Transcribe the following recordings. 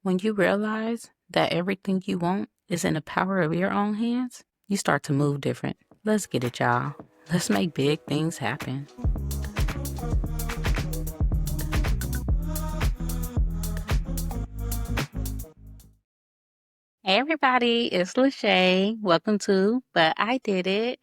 When you realize that everything you want is in the power of your own hands, you start to move different. Let's get it, y'all. Let's make big things happen. Hey everybody, it's Lachey. Welcome to But I Did It.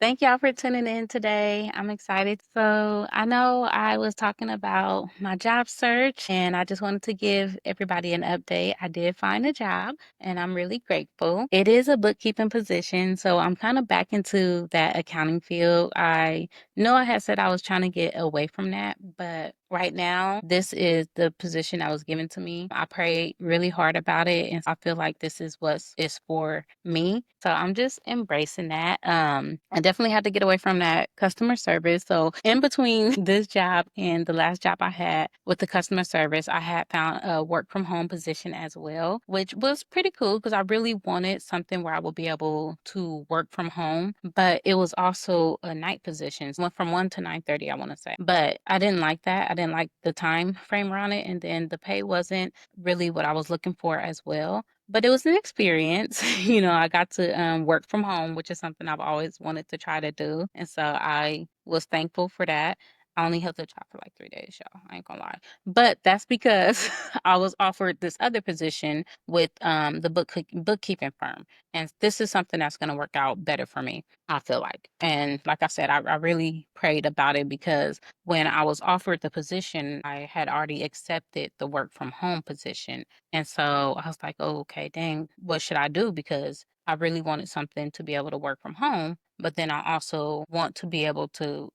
Thank y'all for tuning in today. I'm excited. So I know I was talking about my job search and I just wanted to give everybody an update. I did find a job and I'm really grateful. It is a bookkeeping position, so I'm kind of back into that accounting field. I know I had said I was trying to get away from that, but right now, this is the position that was given to me. I prayed really hard about it, and I feel like this is what is for me. So I'm just embracing that. I definitely had to get away from that customer service. So in between this job and the last job I had with the customer service, I had found a work from home position as well, which was pretty cool because I really wanted something where I would be able to work from home, but it was also a night position. Went from 1 to 9:30, I want to say. But I didn't like that. I didn't like the time frame around it. And then the pay wasn't really what I was looking for as well. But it was an experience. I got to work from home, which is something I've always wanted to try to do. And so I was thankful for that. I only held the job for like 3 days, y'all. I ain't gonna lie. But that's because I was offered this other position with the bookkeeping firm. And this is something that's going to work out better for me, I feel like. And like I said, I really prayed about it because when I was offered the position, I had already accepted the work from home position. And so I was like, oh, okay, dang, what should I do? Because I really wanted something to be able to work from home, but then I also want to be able to,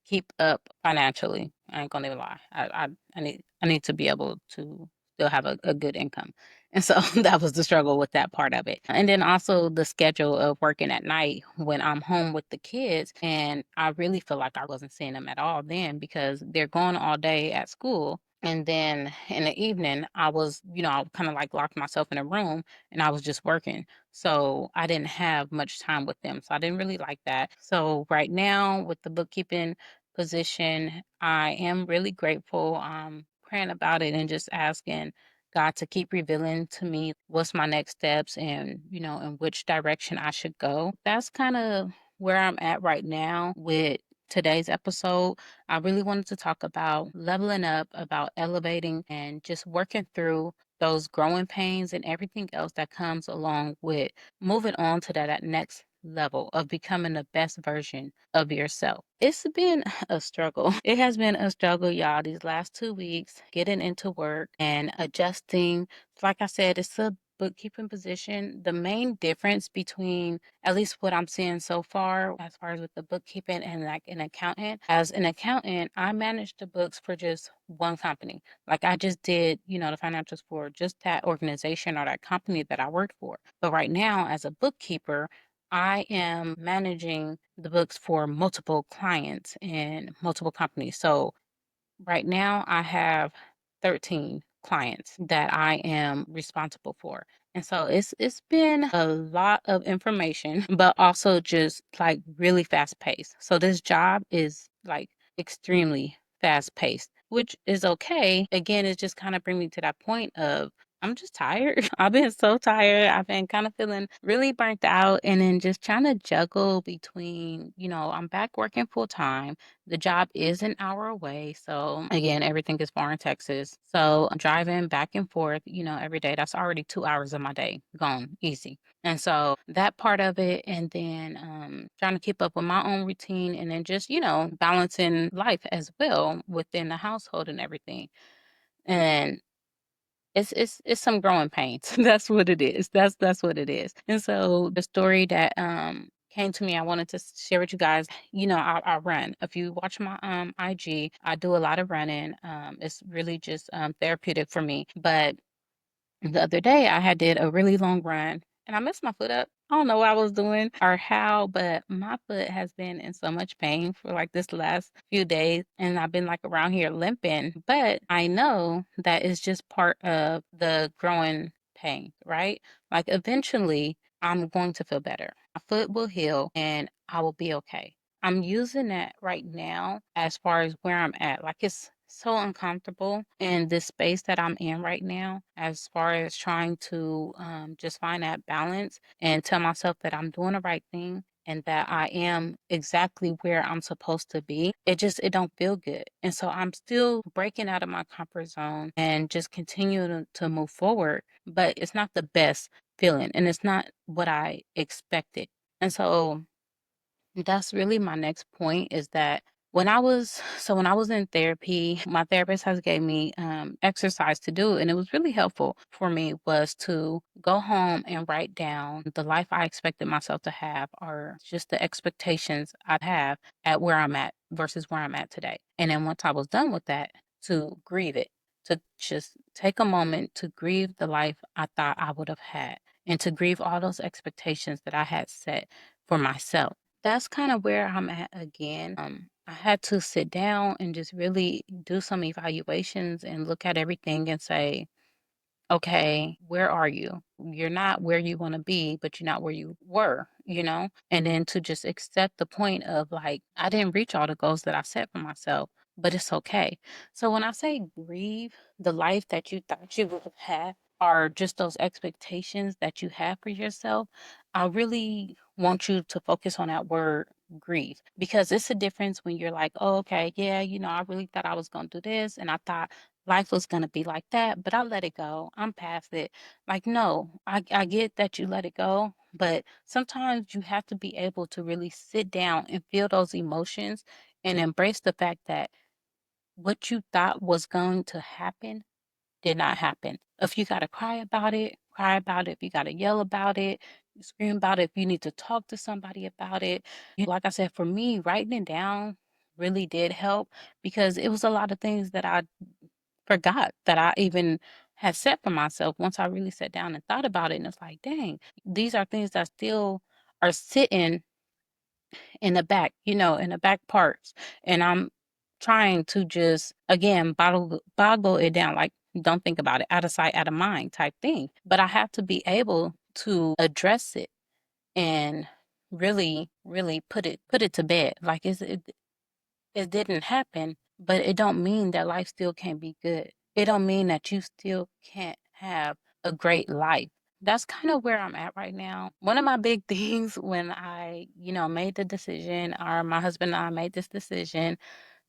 keep up financially. I ain't gonna even lie. I need to be able to still have a good income. And so that was the struggle with that part of it. And then also the schedule of working at night when I'm home with the kids. And I really feel like I wasn't seeing them at all then because they're gone all day at school. And then in the evening, I kind of like locked myself in a room and I was just working. So I didn't have much time with them. So I didn't really like that. So right now, with the bookkeeping position, I am really grateful. Praying about it and just asking God to keep revealing to me what's my next steps and, in which direction I should go. That's kind of where I'm at right now with today's episode. I really wanted to talk about leveling up, about elevating, and just working through those growing pains and everything else that comes along with moving on to that next level of becoming the best version of yourself. It's been a struggle. It has been a struggle, y'all, these last 2 weeks, getting into work and adjusting. Like I said, it's a bookkeeping position. The main difference between at least what I'm seeing so far as with the bookkeeping and like an accountant, as an accountant, I manage the books for just one company. Like I just did, the financials for just that organization or that company that I worked for. But right now, as a bookkeeper, I am managing the books for multiple clients and multiple companies. So right now, I have 13 clients that I am responsible for. And so it's been a lot of information, but also just like really fast paced. So this job is like extremely fast paced, which is okay. Again, it's just kind of bring me to that point of I'm just tired. I've been so tired. I've been kind of feeling really burnt out and then just trying to juggle between, I'm back working full time. The job is an hour away. So again, everything is far in Texas. So I'm driving back and forth, every day. That's already 2 hours of my day gone easy. And so that part of it, and then trying to keep up with my own routine, and then just, balancing life as well within the household and everything. And it's some growing pains. That's what it is. That's what it is. And so the story that came to me, I wanted to share with you guys. I run. If you watch my IG, I do a lot of running. It's really just therapeutic for me. But the other day, I had did a really long run and I messed my foot up. I don't know what I was doing or how, but my foot has been in so much pain for like this last few days. And I've been like around here limping, but I know that is just part of the growing pain, right? Like eventually I'm going to feel better. My foot will heal and I will be okay. I'm using that right now as far as where I'm at. Like it's so uncomfortable in this space that I'm in right now, as far as trying to just find that balance and tell myself that I'm doing the right thing and that I am exactly where I'm supposed to be. It don't feel good. And so I'm still breaking out of my comfort zone and just continuing to move forward, but it's not the best feeling and it's not what I expected. And so that's really my next point is that when I was in therapy, my therapist has gave me exercise to do, and it was really helpful for me was to go home and write down the life I expected myself to have, or just the expectations I'd have at where I'm at versus where I'm at today. And then once I was done with that, to grieve it, to just take a moment to grieve the life I thought I would have had, and to grieve all those expectations that I had set for myself. That's kind of where I'm at again. I had to sit down and just really do some evaluations and look at everything and say, okay, where are you? You're not where you want to be, but you're not where you were, you know? And then to just accept the point of like, I didn't reach all the goals that I set for myself, but it's okay. So when I say grieve, the life that you thought you would have had, are just those expectations that you have for yourself, I really want you to focus on that word grieve, because it's a difference when you're like, oh, okay, yeah, I really thought I was going to do this and I thought life was going to be like that, but I let it go. I'm past it. Like, no, I get that you let it go, but sometimes you have to be able to really sit down and feel those emotions and embrace the fact that what you thought was going to happen did not happen. If you got to cry about it, cry about it. If you got to yell about it, scream about it. If you need to talk to somebody about it. Like I said, for me, writing it down really did help, because it was a lot of things that I forgot that I even had set for myself once I really sat down and thought about it. And it's like, dang, these are things that still are sitting in the back, in the back parts. And I'm trying to just, again, boggle it down, like, don't think about it, out of sight, out of mind type thing. But I have to be able to address it and really, really put it to bed. Like, it didn't happen, but it don't mean that life still can't be good. It don't mean that you still can't have a great life. That's kind of where I'm at right now. One of my big things when I, made the decision, or my husband and I made this decision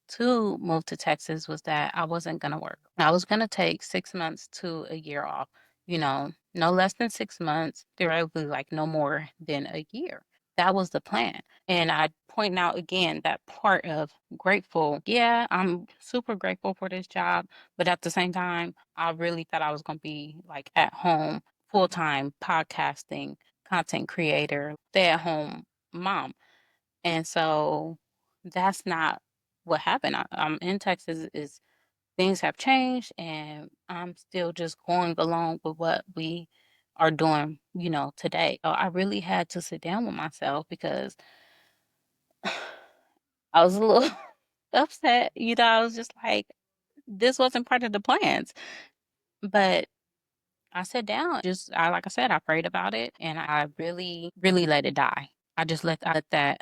to move to Texas, was that I wasn't going to work. I was going to take 6 months to a year off, no less than 6 months, theoretically, like no more than a year. That was the plan. And I point out again that part of grateful. Yeah, I'm super grateful for this job, but at the same time, I really thought I was going to be like at home, full time podcasting, content creator, stay at home mom. And so that's not what happened. I'm in Texas. Is things have changed, and I'm still just going along with what we are doing, today. So I really had to sit down with myself, because I was a little upset. I was just like, this wasn't part of the plans. But I sat down, like I said, I prayed about it, and I really, really let it die. I let that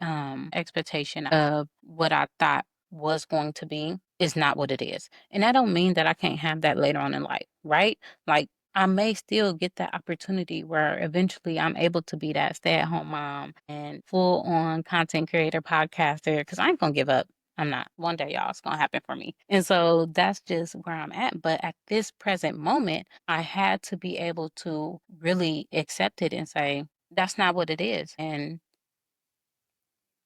expectation of what I thought was going to be is not what it is. And that don't mean that I can't have that later on in life, right? Like, I may still get that opportunity where eventually I'm able to be that stay-at-home mom and full-on content creator, podcaster, because I ain't gonna give up. I'm not. One day, y'all, it's gonna happen for me. And so that's just where I'm at. But at this present moment, I had to be able to really accept it and say, that's not what it is. And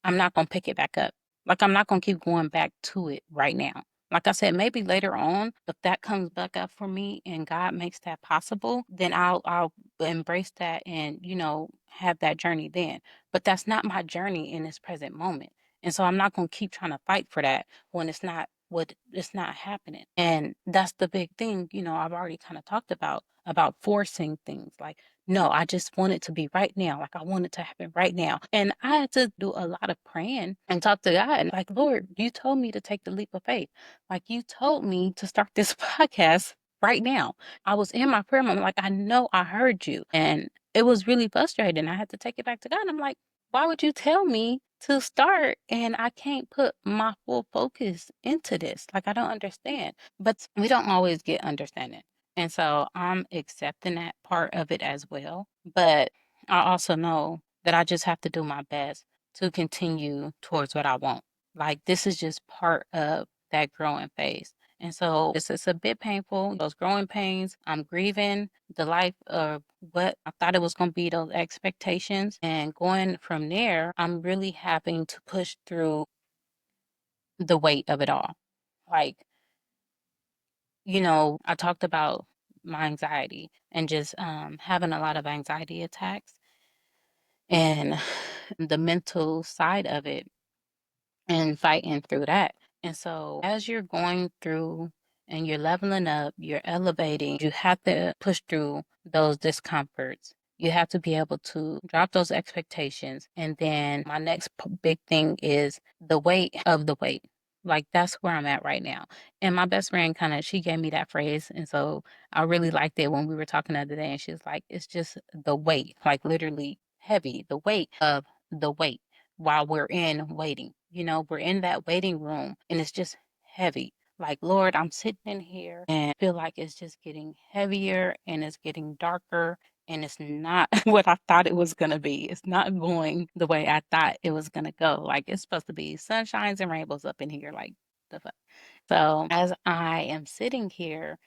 I'm not going to pick it back up. Like, I'm not going to keep going back to it right now. Like I said, maybe later on, if that comes back up for me and God makes that possible, then I'll embrace that and, have that journey then. But that's not my journey in this present moment. And so I'm not going to keep trying to fight for that when it's not happening. And that's the big thing, I've already kind of talked about forcing things. Like, no, I just want it to be right now. Like, I want it to happen right now. And I had to do a lot of praying and talk to God. And like, Lord, you told me to take the leap of faith. Like, you told me to start this podcast right now. I was in my prayer moment, like, I know I heard you. And it was really frustrating. I had to take it back to God. I'm like, why would you tell me to start and I can't put my full focus into this. Like I don't understand. But we don't always get understanding. And so I'm accepting that part of it as well. But I also know that I just have to do my best to continue towards what I want. Like this is just part of that growing phase. And so it's a bit painful. Those growing pains, I'm grieving the life of what I thought it was going to be, those expectations. And going from there, I'm really having to push through the weight of it all. Like, I talked about my anxiety and just having a lot of anxiety attacks and the mental side of it and fighting through that. And so, as you're going through and you're leveling up, you're elevating, you have to push through those discomforts. You have to be able to drop those expectations. And then, my next big thing is the weight of the weight. Like, that's where I'm at right now. And my best friend she gave me that phrase. And so, I really liked it when we were talking the other day. And she was like, it's just the weight, like literally heavy, the weight of the weight while we're in waiting. We're in that waiting room and it's just heavy. Like, Lord, I'm sitting in here and I feel like it's just getting heavier and it's getting darker and it's not what I thought it was going to be. It's not going the way I thought it was going to go. Like, it's supposed to be sunshines and rainbows up in here. Like, the fuck. So, as I am sitting here,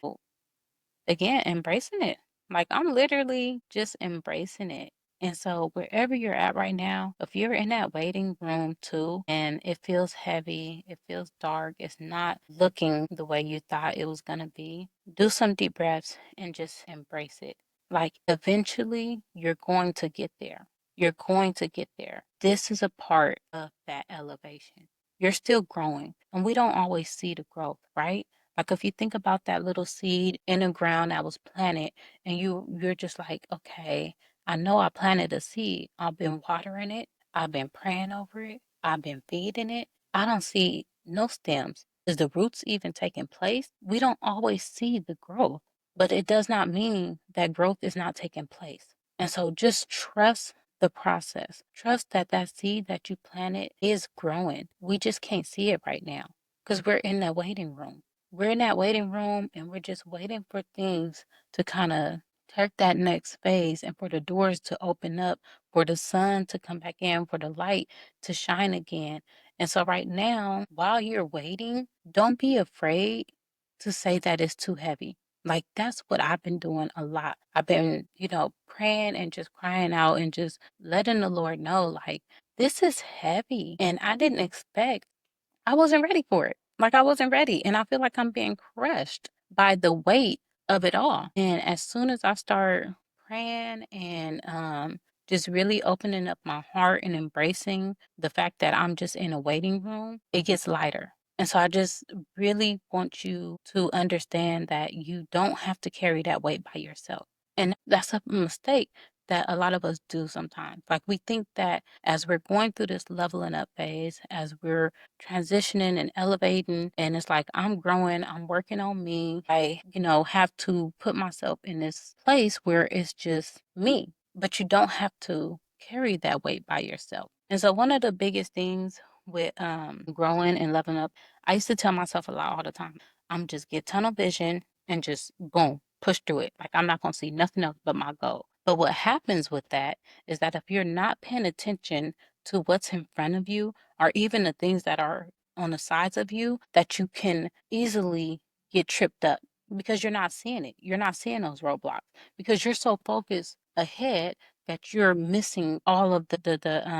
again, embracing it. Like I'm literally just embracing it. And so wherever you're at right now, if you're in that waiting room too, and it feels heavy, it feels dark, it's not looking the way you thought it was going to be, do some deep breaths and just embrace it. Like eventually you're going to get there. You're going to get there. This is a part of that elevation. You're still growing and we don't always see the growth, right? Like if you think about that little seed in the ground that was planted and you're just like, okay, I know I planted a seed. I've been watering it. I've been praying over it. I've been feeding it. I don't see no stems. Is the roots even taking place? We don't always see the growth, but it does not mean that growth is not taking place. And so just trust the process. Trust that that seed that you planted is growing. We just can't see it right now because we're in that waiting room. We're in that waiting room and we're just waiting for things to kind of take that next phase and for the doors to open up, for the sun to come back in, for the light to shine again. And so, right now, while you're waiting, don't be afraid to say that it's too heavy. Like, that's what I've been doing a lot. I've been, praying and just crying out and just letting the Lord know, like, this is heavy. And I didn't expect I wasn't ready for it. Like I wasn't ready. And I feel like I'm being crushed by the weight of it all. And as soon as I start praying and just really opening up my heart and embracing the fact that I'm just in a waiting room, it gets lighter. And so I just really want you to understand that you don't have to carry that weight by yourself. And that's a mistake that a lot of us do sometimes. Like we think that as we're going through this leveling up phase, as we're transitioning and elevating, and it's like I'm growing, I'm working on me. I, have to put myself in this place where it's just me. But you don't have to carry that weight by yourself. And so one of the biggest things with growing and leveling up, I used to tell myself a lot all the time, I'm just get tunnel vision and just boom, push through it. Like I'm not gonna see nothing else but my goal. But what happens with that is that if you're not paying attention to what's in front of you, or even the things that are on the sides of you, that you can easily get tripped up because you're not seeing it. You're not seeing those roadblocks because you're so focused ahead that you're missing all of the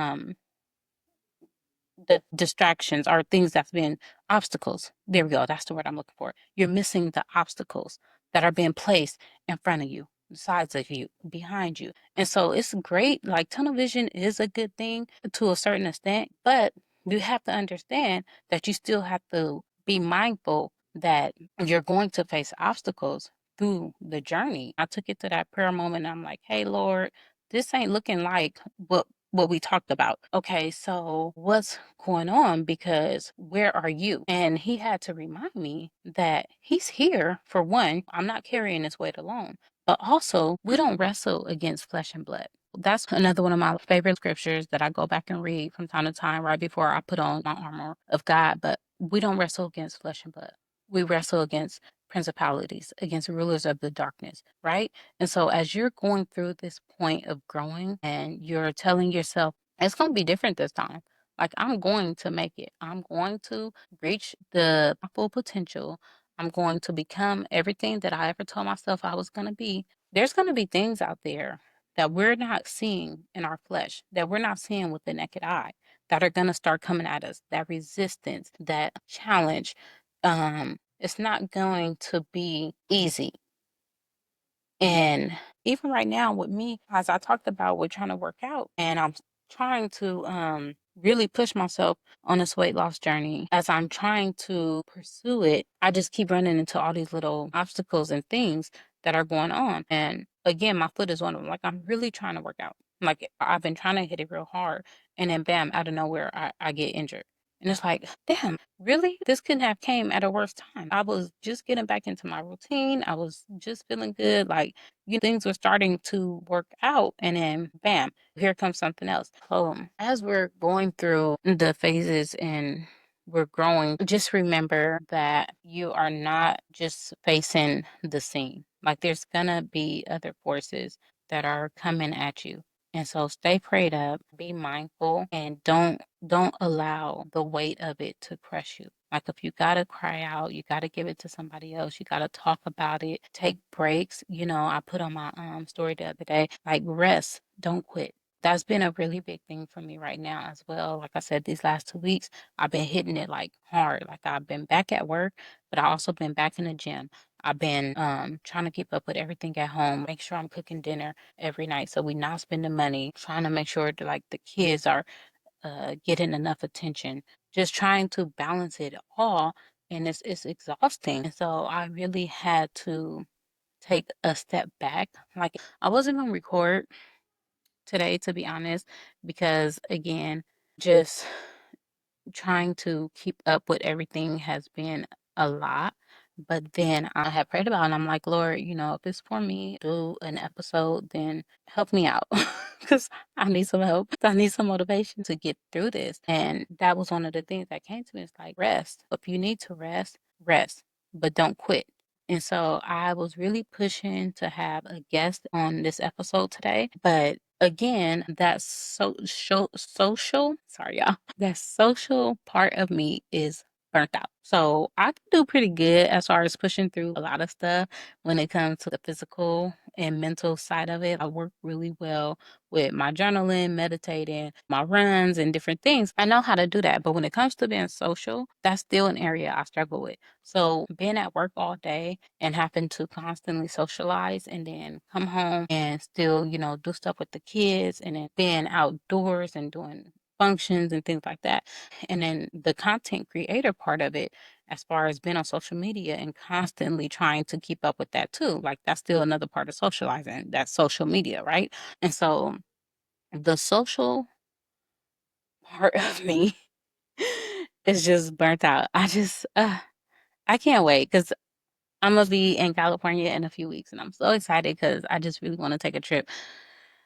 distractions are things that's been obstacles. There we go. That's the word I'm looking for. You're missing the obstacles that are being placed in front of you, sides of you, behind you. And so it's great. Like tunnel vision is a good thing to a certain extent, but you have to understand that you still have to be mindful that you're going to face obstacles through the journey. I took it to that prayer moment. And I'm like, hey, Lord, this ain't looking like what we talked about. Okay, so what's going on? Because where are you? And he had to remind me that he's here for one. I'm not carrying this weight alone. But also, we don't wrestle against flesh and blood. That's another one of my favorite scriptures that I go back and read from time to time right before I put on my armor of God. But we don't wrestle against flesh and blood. We wrestle against principalities, against rulers of the darkness, right? And so as you're going through this point of growing and you're telling yourself, it's going to be different this time. Like, I'm going to make it. I'm going to reach my full potential. I'm going to become everything that I ever told myself I was going to be. There's going to be things out there that we're not seeing in our flesh, that we're not seeing with the naked eye, that are going to start coming at us, that resistance, that challenge. It's not going to be easy. And even right now with me, as I talked about, we're trying to work out and I'm trying to really push myself on this weight loss journey. As I'm trying to pursue it, I just keep running into all these little obstacles and things that are going on. And again, my foot is one of them. Like, I'm really trying to work out. Like, I've been trying to hit it real hard. And then bam, out of nowhere, I get injured. And it's like, damn, really? This couldn't have came at a worse time. I was just getting back into my routine. I was just feeling good. Like, things were starting to work out. And then bam, here comes something else. As we're going through the phases and we're growing, just remember that you are not just facing the scene. Like, there's gonna be other forces that are coming at you. And so stay prayed up, be mindful, and don't allow the weight of it to crush you. Like, if you gotta cry out, you gotta give it to somebody else, you gotta talk about it, take breaks. I put on my story the other day, like, rest, don't quit. That's been a really big thing for me right now as well. Like I said, these last 2 weeks, I've been hitting it like hard. Like, I've been back at work, but I also been back in the gym. I've been trying to keep up with everything at home, make sure I'm cooking dinner every night so we not spending money, trying to make sure that like the kids are getting enough attention, just trying to balance it all. And it's exhausting. And so I really had to take a step back. Like, I wasn't going to record today, to be honest, because again, just trying to keep up with everything has been a lot. But then I had prayed about it and I'm like, Lord, if it's for me to do an episode, then help me out because I need some help. I need some motivation to get through this. And that was one of the things that came to me. It's like, rest. If you need to rest, rest, but don't quit. And so I was really pushing to have a guest on this episode today. But again, that sorry, y'all, that social part of me is burnt out. So I can do pretty good as far as pushing through a lot of stuff when it comes to the physical and mental side of it. I work really well with my journaling, meditating, my runs, and different things. I know how to do that. But when it comes to being social, that's still an area I struggle with. So being at work all day and having to constantly socialize and then come home and still, do stuff with the kids and then being outdoors and doing functions and things like that. And then the content creator part of it, as far as being on social media and constantly trying to keep up with that too. Like, that's still another part of socializing, that's social media, right? And so the social part of me is just burnt out. I can't wait because I'm gonna be in California in a few weeks, and I'm so excited because I just really want to take a trip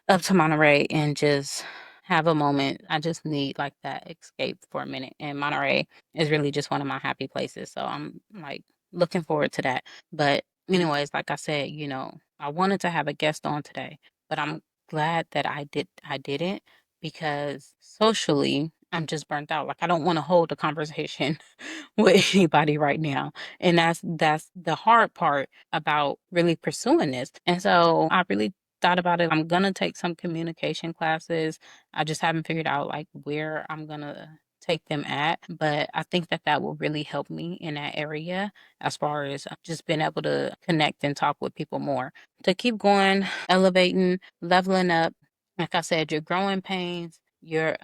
up to Monterey and just have a moment. I just need like that escape for a minute. And Monterey is really just one of my happy places. So I'm like looking forward to that. But anyways, like I said, I wanted to have a guest on today, but I'm glad that I didn't because socially I'm just burnt out. Like, I don't want to hold a conversation with anybody right now. And that's the hard part about really pursuing this. And so I really thought about it. I'm gonna take some communication classes. I just haven't figured out like where I'm gonna take them at, but I think that that will really help me in that area as far as just being able to connect and talk with people more. To keep going, elevating, leveling up. Like I said, your growing pains, you're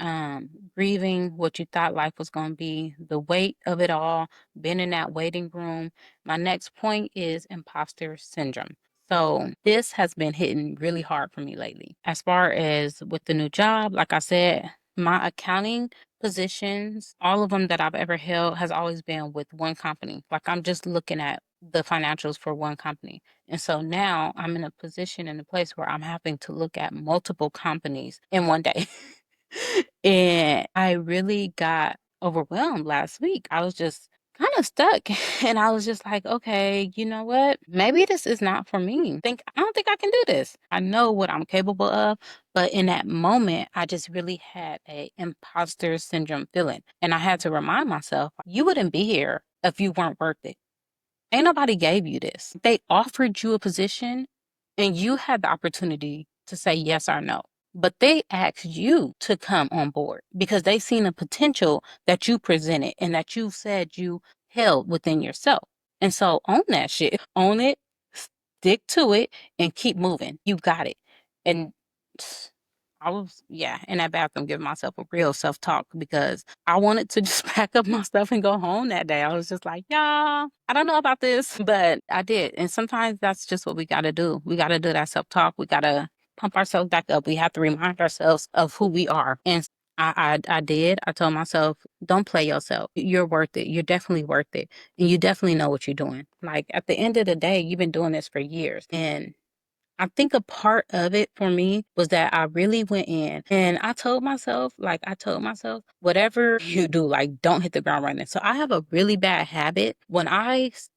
grieving what you thought life was going to be, the weight of it all, being in that waiting room. My next point is imposter syndrome. So this has been hitting really hard for me lately. As far as with the new job, like I said, my accounting positions, all of them that I've ever held has always been with one company. Like, I'm just looking at the financials for one company. And so now I'm in a position in a place where I'm having to look at multiple companies in one day. And I really got overwhelmed last week. I was just kind of stuck. And I was just like, okay, you know what? Maybe this is not for me. I don't think I can do this. I know what I'm capable of, but in that moment, I just really had a imposter syndrome feeling. And I had to remind myself, you wouldn't be here if you weren't worth it. Ain't nobody gave you this. They offered you a position and you had the opportunity to say yes or no. But they asked you to come on board because they seen a potential that you presented and that you said you held within yourself. And so own that shit. Own it, stick to it, and keep moving. You got it. And I was, yeah, in that bathroom giving myself a real self talk because I wanted to just pack up my stuff and go home that day. I was just like, y'all, I don't know about this, but I did. And sometimes that's just what we got to do. We got to do that self talk. We got to pump ourselves back up. We have to remind ourselves of who we are. And I did. I told myself, don't play yourself. You're worth it. You're definitely worth it. And you definitely know what you're doing. Like at the end of the day, you've been doing this for years. And I think a part of it for me was that I really went in and I told myself, whatever you do, like, don't hit the ground running. So I have a really bad habit. When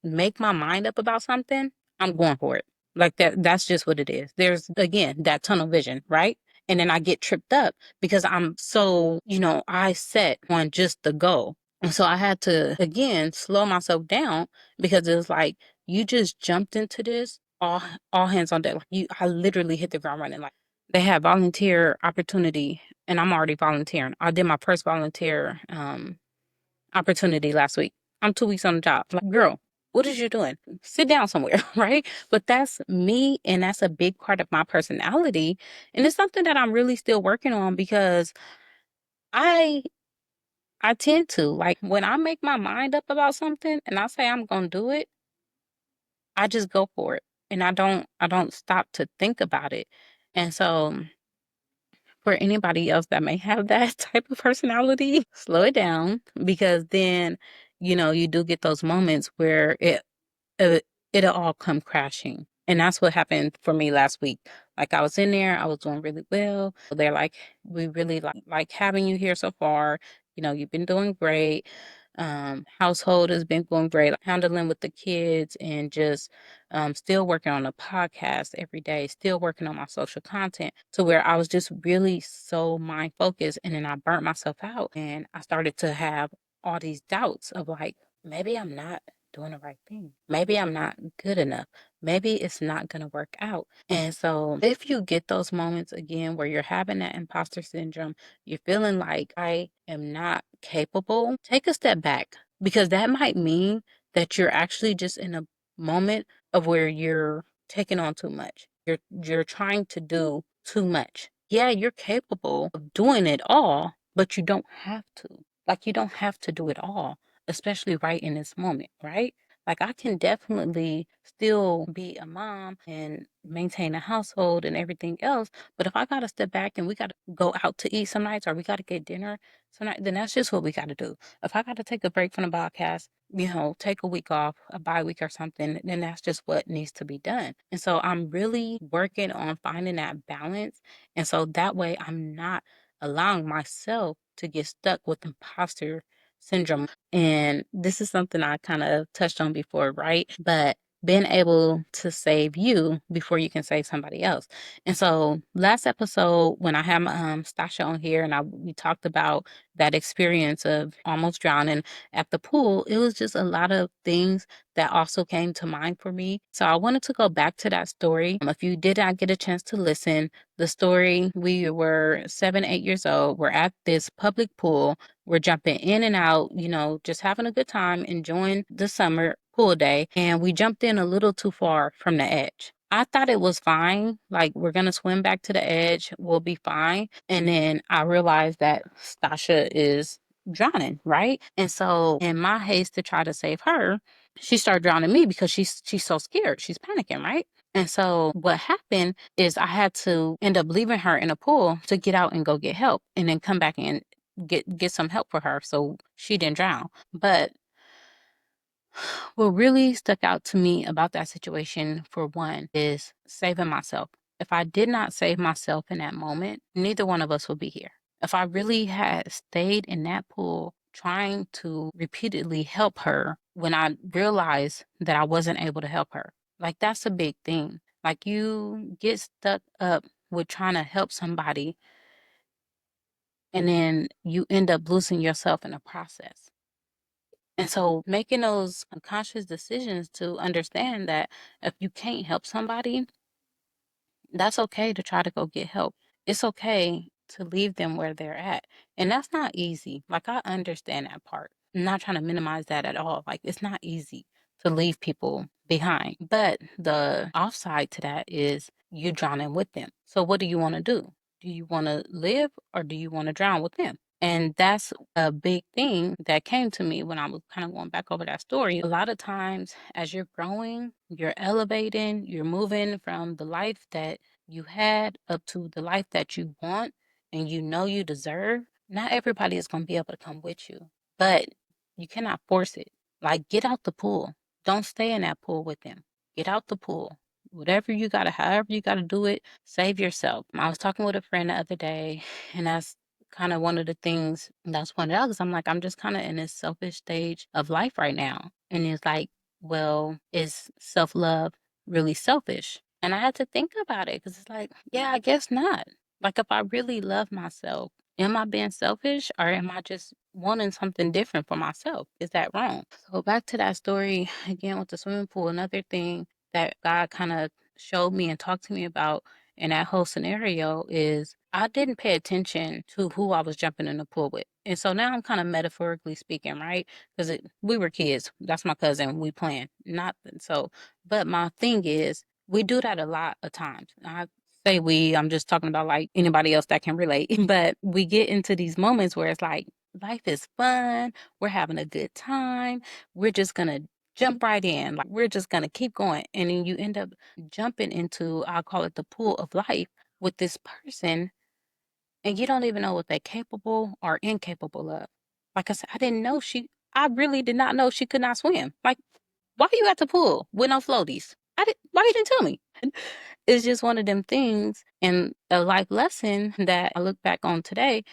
make my mind up about something, I'm going for it. Like that's just what it is. There's, again, that tunnel vision, right? And then I get tripped up because I'm so, I set on just the goal. And so I had to, again, slow myself down because it was like, you just jumped into this all hands on deck. Like I literally hit the ground running. Like they had volunteer opportunity, and I'm already volunteering. I did my first volunteer opportunity last week. I'm 2 weeks on the job. Like, girl, what is you doing? Sit down somewhere, right? But that's me, and that's a big part of my personality, and it's something that I'm really still working on because I I tend to like when I make my mind up about something and I say I'm gonna do it. I just go for it and I don't stop to think about it. And so for anybody else that may have that type of personality, slow it down because then, you do get those moments where uh, it'll all come crashing. And that's what happened for me last week. Like I was in there, I was doing really well. They're like, we really like having you here so far. You've been doing great. Household has been going great, like handling with the kids and just still working on a podcast every day, still working on my social content to where I was just really so mind focused. And then I burnt myself out and I started to have all these doubts of like, maybe I'm not doing the right thing. Maybe I'm not good enough. Maybe it's not going to work out. And so, if you get those moments again where you're having that imposter syndrome, you're feeling like I am not capable, take a step back because that might mean that you're actually just in a moment of where you're taking on too much. You're trying to do too much. Yeah, you're capable of doing it all, but you don't have to. Like you don't have to do it all, especially right in this moment, right? Like I can definitely still be a mom and maintain a household and everything else. But if I gotta step back and we gotta go out to eat some nights or we gotta get dinner some night, then that's just what we gotta do. If I gotta take a break from the podcast, take a week off, a bye week or something, then that's just what needs to be done. And so I'm really working on finding that balance. And so that way I'm not allowing myself to get stuck with imposter syndrome. And this is something I kind of touched on before, right? But being able to save you before you can save somebody else. And so last episode, when I had Stasha on here and we talked about that experience of almost drowning at the pool, it was just a lot of things that also came to mind for me. So I wanted to go back to that story. If you did not get a chance to listen, the story, we were 7, 8 years old. We're at this public pool. We're jumping in and out, just having a good time, enjoying the summer pool day. And we jumped in a little too far from the edge. I thought it was fine. Like, we're going to swim back to the edge. We'll be fine. And then I realized that Stasha is drowning, right? And so, in my haste to try to save her, she started drowning me because she's so scared. She's panicking, right? And so what happened is I had to end up leaving her in a pool to get out and go get help and then come back and get some help for her so she didn't drown. But What really stuck out to me about that situation, for one, is saving myself. If I did not save myself in that moment, neither one of us would be here. If I really had stayed in that pool trying to repeatedly help her when I realized that I wasn't able to help her, like that's a big thing. Like you get stuck up with trying to help somebody and then you end up losing yourself in the process. And so making those conscious decisions to understand that if you can't help somebody, that's okay to try to go get help. It's okay to leave them where they're at. And that's not easy. Like, I understand that part. I'm not trying to minimize that at all. Like, it's not easy to leave people behind. But the offside to that is you drowning with them. So, what do you want to do? Do you want to live or do you want to drown with them? And that's a big thing that came to me when I was kind of going back over that story. A lot of times, as you're growing, you're elevating, you're moving from the life that you had up to the life that you want and you know you deserve. Not everybody is going to be able to come with you, but you cannot force it. Like, get out the pool. Don't stay in that pool with them. Get out the pool. Whatever you got to, however you got to do it, save yourself. I was talking with a friend the other day, and that's kind of one of the things that's pointed out because I'm like, I'm just kind of in this selfish stage of life right now. And it's like, well, is self love really selfish? And I had to think about it because it's like, yeah, I guess not. Like, if I really love myself, am I being selfish or am I just wanting something different for myself? Is that wrong? So, back to that story again with the swimming pool, another thing that God kind of showed me and talked to me about in that whole scenario is I didn't pay attention to who I was jumping in the pool with. And so now I'm kind of metaphorically speaking, right? Because we were kids. That's my cousin. We playing. Not so. But my thing is, we do that a lot of times. I say we, I'm just talking about like anybody else that can relate. But we get into these moments where it's like, life is fun. We're having a good time. We're just going to jump right in. Like, we're just going to keep going. And then you end up jumping into, I'll call it the pool of life with this person, and you don't even know what they're capable or incapable of. Like I said, I really did not know she could not swim. Like, why you at the pool with no floaties? Why you didn't tell me? It's just one of them things and a life lesson that I look back on today.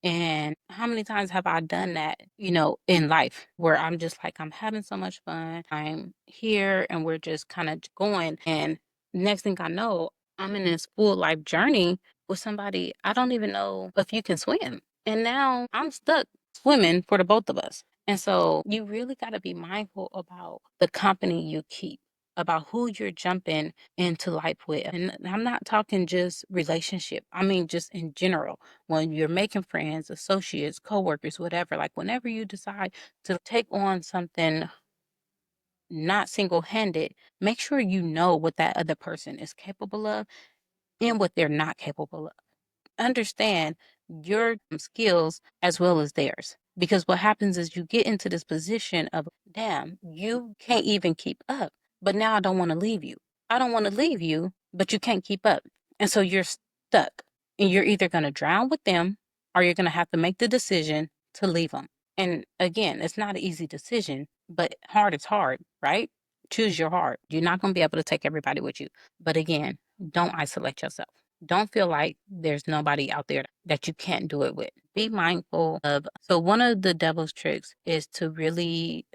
And how many times have I done that, in life where I'm just like, I'm having so much fun. I'm here and we're just kind of going. And next thing I know, I'm in this full life journey with somebody I don't even know if you can swim. And now I'm stuck swimming for the both of us. And so you really got to be mindful about the company you keep, about who you're jumping into life with. And I'm not talking just relationship. I mean, just in general, when you're making friends, associates, coworkers, whatever, like whenever you decide to take on something not single handed, make sure you know what that other person is capable of and what they're not capable of. Understand your skills as well as theirs. Because what happens is you get into this position of, damn, you can't even keep up. But now I don't want to leave you. I don't want to leave you, but you can't keep up. And so you're stuck. And you're either going to drown with them or you're going to have to make the decision to leave them. And again, it's not an easy decision, but hard is hard, right? Choose your heart. You're not going to be able to take everybody with you. But again, don't isolate yourself. Don't feel like there's nobody out there that you can't do it with. Be mindful of. So one of the devil's tricks is to really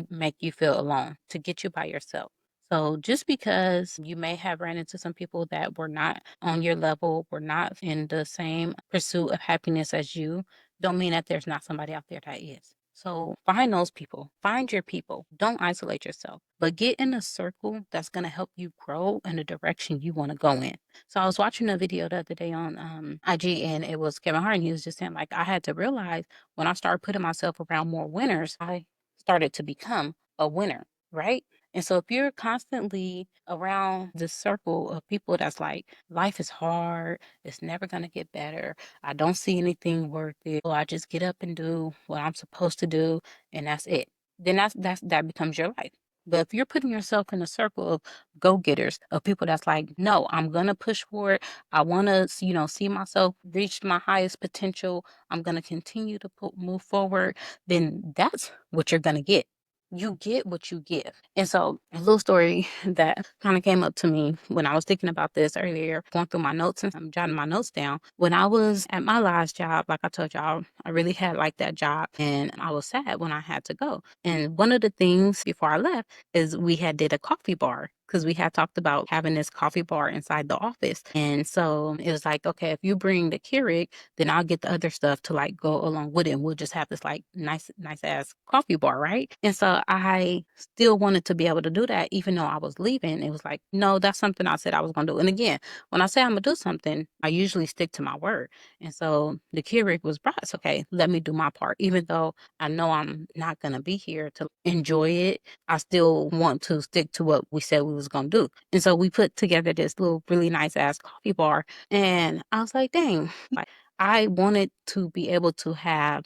make you feel alone, to get you by yourself. So just because you may have ran into some people that were not on your level, were not in the same pursuit of happiness as you, don't mean that there's not somebody out there that is. So find those people, find your people. Don't isolate yourself, but get in a circle that's going to help you grow in the direction you want to go in. So I was watching a video the other day on IG, and it was Kevin Hart, and he was just saying, like, I had to realize when I started putting myself around more winners, I started to become a winner, right? And so if you're constantly around this circle of people that's like, life is hard, it's never going to get better, I don't see anything worth it, well, I just get up and do what I'm supposed to do, and that's it. Then that becomes your life. But if you're putting yourself in a circle of go-getters, of people that's like, no, I'm gonna push for it. I wanna, see myself reach my highest potential. I'm gonna continue to move forward, then that's what you're gonna get. You get what you give. And so a little story that kind of came up to me when I was thinking about this earlier, going through my notes and I'm jotting my notes down. When I was at my last job, like I told y'all, I really had like that job and I was sad when I had to go. And one of the things before I left is we had did a coffee bar because we had talked about having this coffee bar inside the office. And so it was like, okay, if you bring the Keurig, then I'll get the other stuff to like go along with it. And we'll just have this like nice ass coffee bar, right? And so I still wanted to be able to do that, even though I was leaving. It was like, no, that's something I said I was going to do. And again, when I say I'm going to do something, I usually stick to my word. And so the Keurig was brought. It's okay, let me do my part. Even though I know I'm not going to be here to enjoy it, I still want to stick to what we said we was going to do. And so we put together this little really nice ass coffee bar. And I was like, dang, like I wanted to be able to have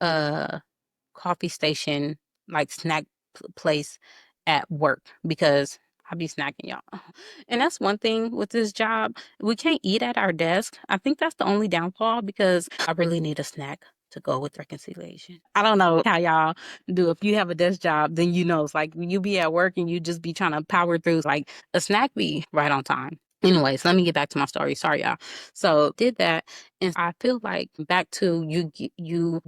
a coffee station, like snack place at work because I be snacking, y'all. And that's one thing with this job. We can't eat at our desk. I think that's the only downfall because I really need a snack to go with reconciliation. I don't know how y'all do. If you have a desk job, then it's like you be at work and you just be trying to power through. Like a snack be right on time. Anyways, let me get back to my story. Sorry, y'all. So did that, and I feel like back to you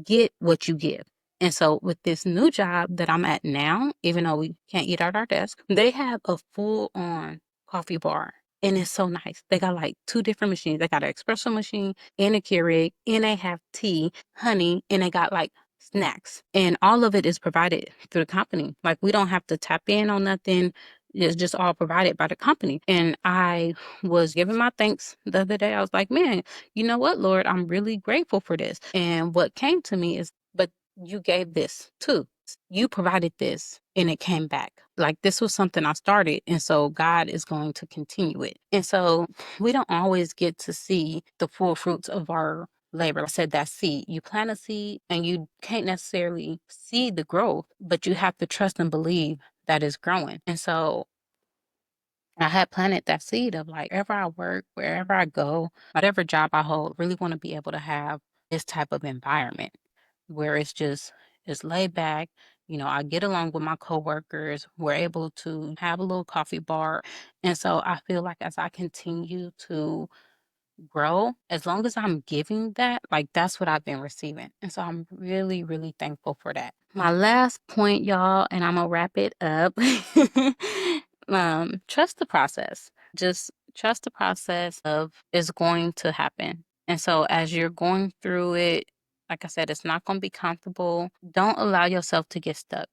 get what you give. And so with this new job that I'm at now, even though we can't eat at our desk, they have a full on coffee bar. And it's so nice. They got like two different machines. They got an espresso machine and a Keurig, and they have tea, honey, and they got like snacks. And all of it is provided through the company. Like we don't have to tap in on nothing. It's just all provided by the company. And I was giving my thanks the other day. I was like, man, you know what, Lord, I'm really grateful for this. And what came to me is, but you gave this too. You provided this and it came back. Like this was something I started. And so God is going to continue it. And so we don't always get to see the full fruits of our labor. I said that seed. You plant a seed and you can't necessarily see the growth, but you have to trust and believe that it's growing. And so I had planted that seed of like wherever I work, wherever I go, whatever job I hold, really want to be able to have this type of environment where it's laid back. I get along with my coworkers. We're able to have a little coffee bar. And so I feel like as I continue to grow, as long as I'm giving that, like that's what I've been receiving. And so I'm really, really thankful for that. My last point, y'all, and I'm gonna wrap it up. Trust the process. Just trust the process of is going to happen. And so as you're going through it, like I said, it's not gonna be comfortable. Don't allow yourself to get stuck.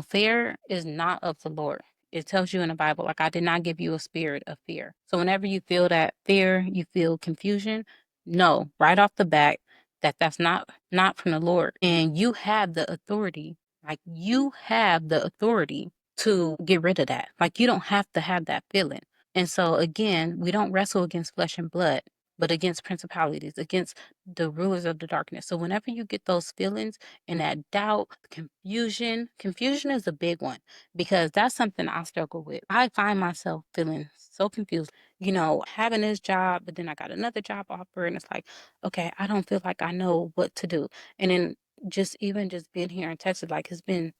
Fear is not of the Lord. It tells you in the Bible, like, I did not give you a spirit of fear. So whenever you feel that fear, you feel confusion, know right off the bat that that's not from the Lord. And you have the authority, like you have the authority to get rid of that. Like you don't have to have that feeling. And so again, we don't wrestle against flesh and blood, but against principalities, against the rulers of the darkness. So whenever you get those feelings and that doubt, confusion is a big one because that's something I struggle with. I find myself feeling so confused, having this job, but then I got another job offer and it's like, okay, I don't feel like I know what to do. And then just being here in Texas, like it's been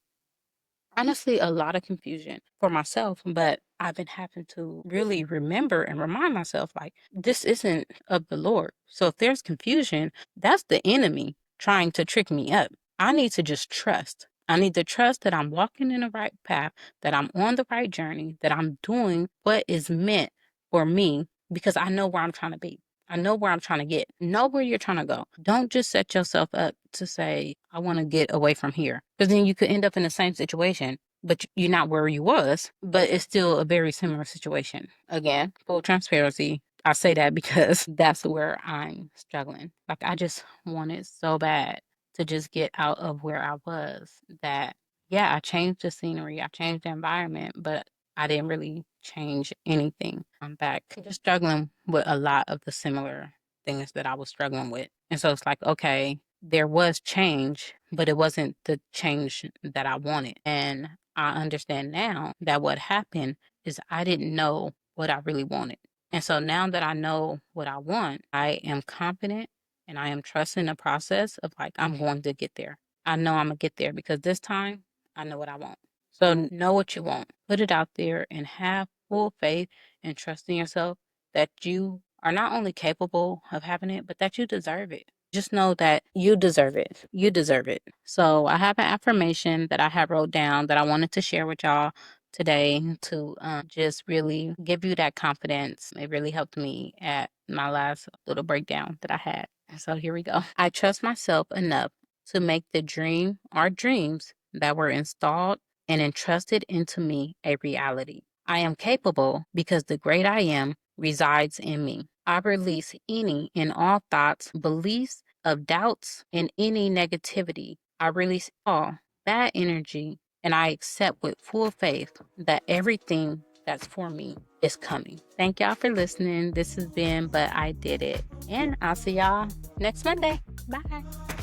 honestly a lot of confusion for myself, but I've been having to really remember and remind myself like this isn't of the Lord. So if there's confusion, that's the enemy trying to trick me up. I need to just trust. I need to trust that I'm walking in the right path, that I'm on the right journey, that I'm doing what is meant for me because I know where I'm trying to be. I know where I'm trying to get. Know where you're trying to go. Don't just set yourself up to say, I want to get away from here. Because then you could end up in the same situation, but you're not where you was, but it's still a very similar situation. Again, full transparency. I say that because that's where I'm struggling. Like I just wanted so bad to just get out of where I was that, yeah, I changed the scenery, I changed the environment, but I didn't really change anything. I'm back just struggling with a lot of the similar things that I was struggling with. And so it's like, okay, there was change, but it wasn't the change that I wanted. And I understand now that what happened is I didn't know what I really wanted. And so now that I know what I want, I am confident and I am trusting the process of like, I'm going to get there. I know I'm going to get there because this time I know what I want. So know what you want, put it out there, and have full faith and trust in yourself that you are not only capable of having it, but that you deserve it. Just know that you deserve it. You deserve it. So I have an affirmation that I have wrote down that I wanted to share with y'all today to just really give you that confidence. It really helped me at my last little breakdown that I had. So here we go. I trust myself enough to make the dream or dreams that were installed and entrusted into me a reality. I am capable because the great I am resides in me. I release any and all thoughts, beliefs of doubts, and any negativity. I release all bad energy and I accept with full faith that everything that's for me is coming. Thank y'all for listening. This has been But I Did It. And I'll see y'all next Monday. Bye.